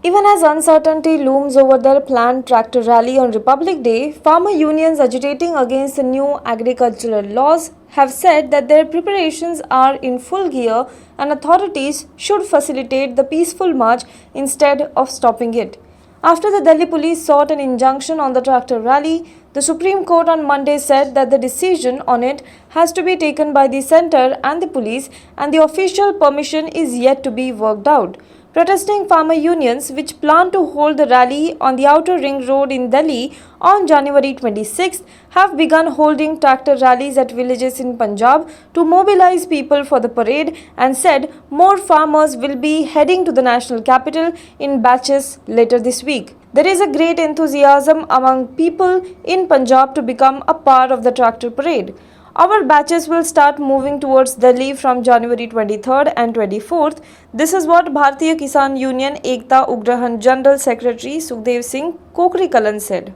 Even as uncertainty looms over their planned tractor rally on Republic Day, farmer unions agitating against the new agricultural laws have said that their preparations are in full gear and authorities should facilitate the peaceful march instead of stopping it. After the Delhi police sought an injunction on the tractor rally, the Supreme Court on Monday said that the decision on it has to be taken by the centre and the police, and the official permission is yet to be worked out. Protesting farmer unions, which plan to hold the rally on the outer ring road in Delhi on January 26th, have begun holding tractor rallies at villages in Punjab to mobilize people for the parade and said more farmers will be heading to the national capital in batches later this week. There is a great enthusiasm among people in Punjab to become a part of the tractor parade. Our batches will start moving towards Delhi from January 23rd and 24th. This is what Bharatiya Kisan Union Ekta Ugrahan General Secretary Sukhdev Singh Kokrikalan said.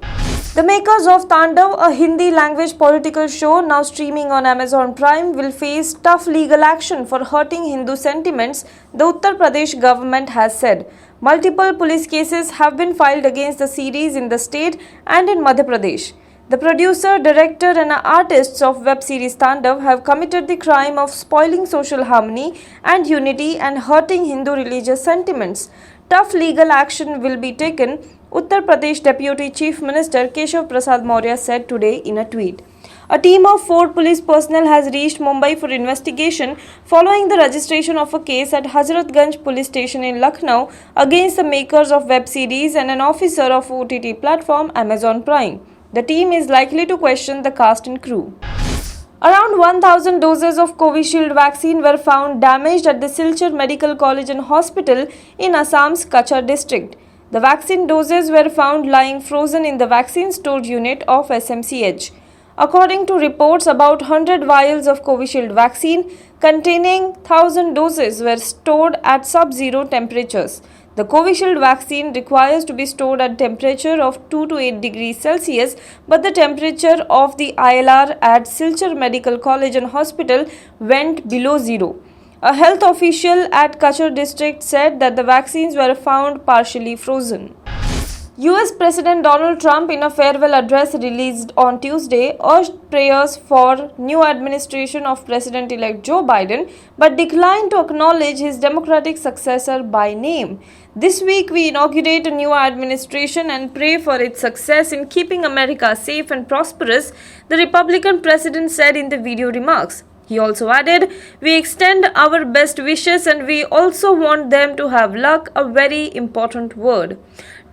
The makers of Tandav, a Hindi language political show now streaming on Amazon Prime, will face tough legal action for hurting Hindu sentiments, the Uttar Pradesh government has said. Multiple police cases have been filed against the series in the state and in Madhya Pradesh. The producer, director and artists of web series Tandav have committed the crime of spoiling social harmony and unity and hurting Hindu religious sentiments. Tough legal action will be taken, Uttar Pradesh Deputy Chief Minister Keshav Prasad Maurya said today in a tweet. A team of 4 police personnel has reached Mumbai for investigation following the registration of a case at Hazratganj police station in Lucknow against the makers of web series and an officer of OTT platform Amazon Prime. The team is likely to question the cast and crew. Around 1,000 doses of Covishield vaccine were found damaged at the Silchar Medical College and Hospital in Assam's Kachar district. The vaccine doses were found lying frozen in the vaccine storage unit of SMCH. According to reports, about 100 vials of Covishield vaccine containing 1,000 doses were stored at sub-zero temperatures. The Covishield vaccine requires to be stored at temperature of 2 to 8 degrees Celsius, but the temperature of the ILR at Silchar Medical College and Hospital went below zero. A health official at Kachar district said that the vaccines were found partially frozen. US President Donald Trump, in a farewell address released on Tuesday, urged prayers for new administration of President-elect Joe Biden, but declined to acknowledge his Democratic successor by name. This week, we inaugurate a new administration and pray for its success in keeping America safe and prosperous, the Republican president said in the video remarks. He also added, "We extend our best wishes and we also want them to have luck, a very important word."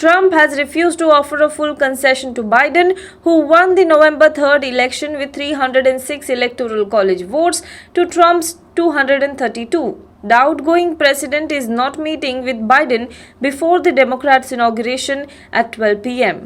Trump has refused to offer a full concession to Biden, who won the November 3rd election with 306 electoral college votes to Trump's 232. The outgoing president is not meeting with Biden before the Democrats' inauguration at 12 p.m.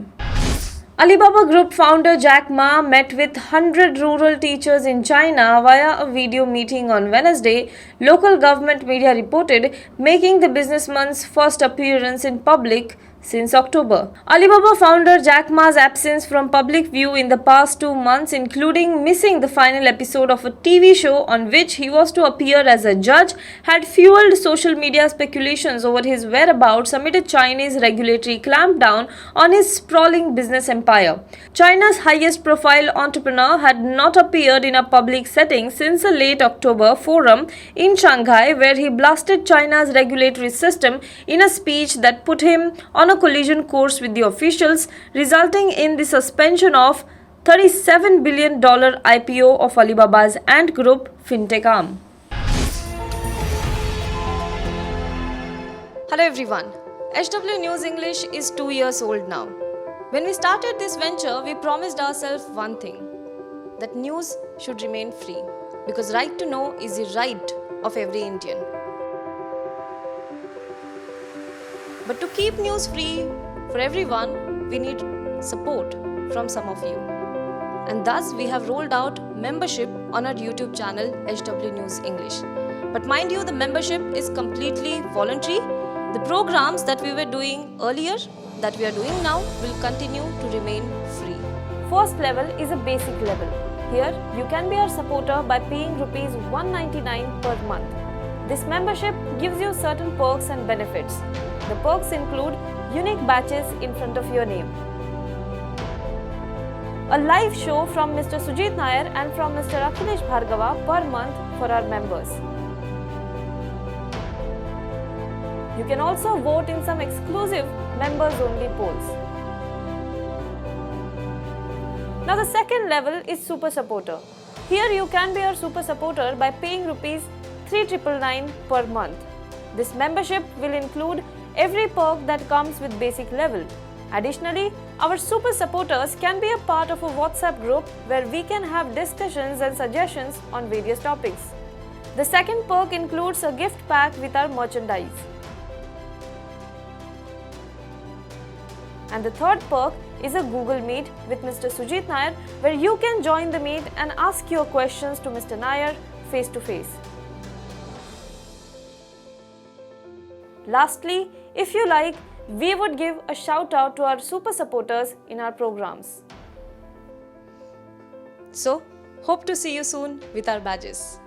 Alibaba Group founder Jack Ma met with 100 rural teachers in China via a video meeting on Wednesday, local government media reported, making the businessman's first appearance in public since October. Alibaba founder Jack Ma's absence from public view in the past 2 months, including missing the final episode of a TV show on which he was to appear as a judge, had fueled social media speculations over his whereabouts amid a Chinese regulatory clampdown on his sprawling business empire. China's highest profile entrepreneur had not appeared in a public setting since a late October forum in Shanghai, where he blasted China's regulatory system in a speech that put him on a collision course with the officials, resulting in the suspension of $37 billion IPO of Alibaba's Ant Group fintech arm. Hello everyone. HW News English is 2 years old now. When we started this venture, we promised ourselves one thing, that news should remain free, because right to know is the right of every Indian. But to keep news free for everyone, we need support from some of you. And thus, we have rolled out membership on our YouTube channel, HW News English. But mind you, the membership is completely voluntary. The programs that we were doing earlier, that we are doing now, will continue to remain free. First level is a basic level. Here, you can be our supporter by paying Rs 199 per month. This membership gives you certain perks and benefits. The perks include unique badges in front of your name, a live show from Mr. Sujit Nair and from Mr. Akhilesh Bhargava per month for our members. You can also vote in some exclusive members-only polls. Now the second level is Super Supporter. Here you can be our Super Supporter by paying Rs 3,999 per month. This membership will include every perk that comes with basic level. Additionally, our Super Supporters can be a part of a WhatsApp group where we can have discussions and suggestions on various topics. The second perk includes a gift pack with our merchandise. And the third perk is a Google Meet with Mr. Sujit Nair, where you can join the meet and ask your questions to Mr. Nair face to face. Lastly, if you like, we would give a shout out to our Super Supporters in our programs. So, hope to see you soon with our badges.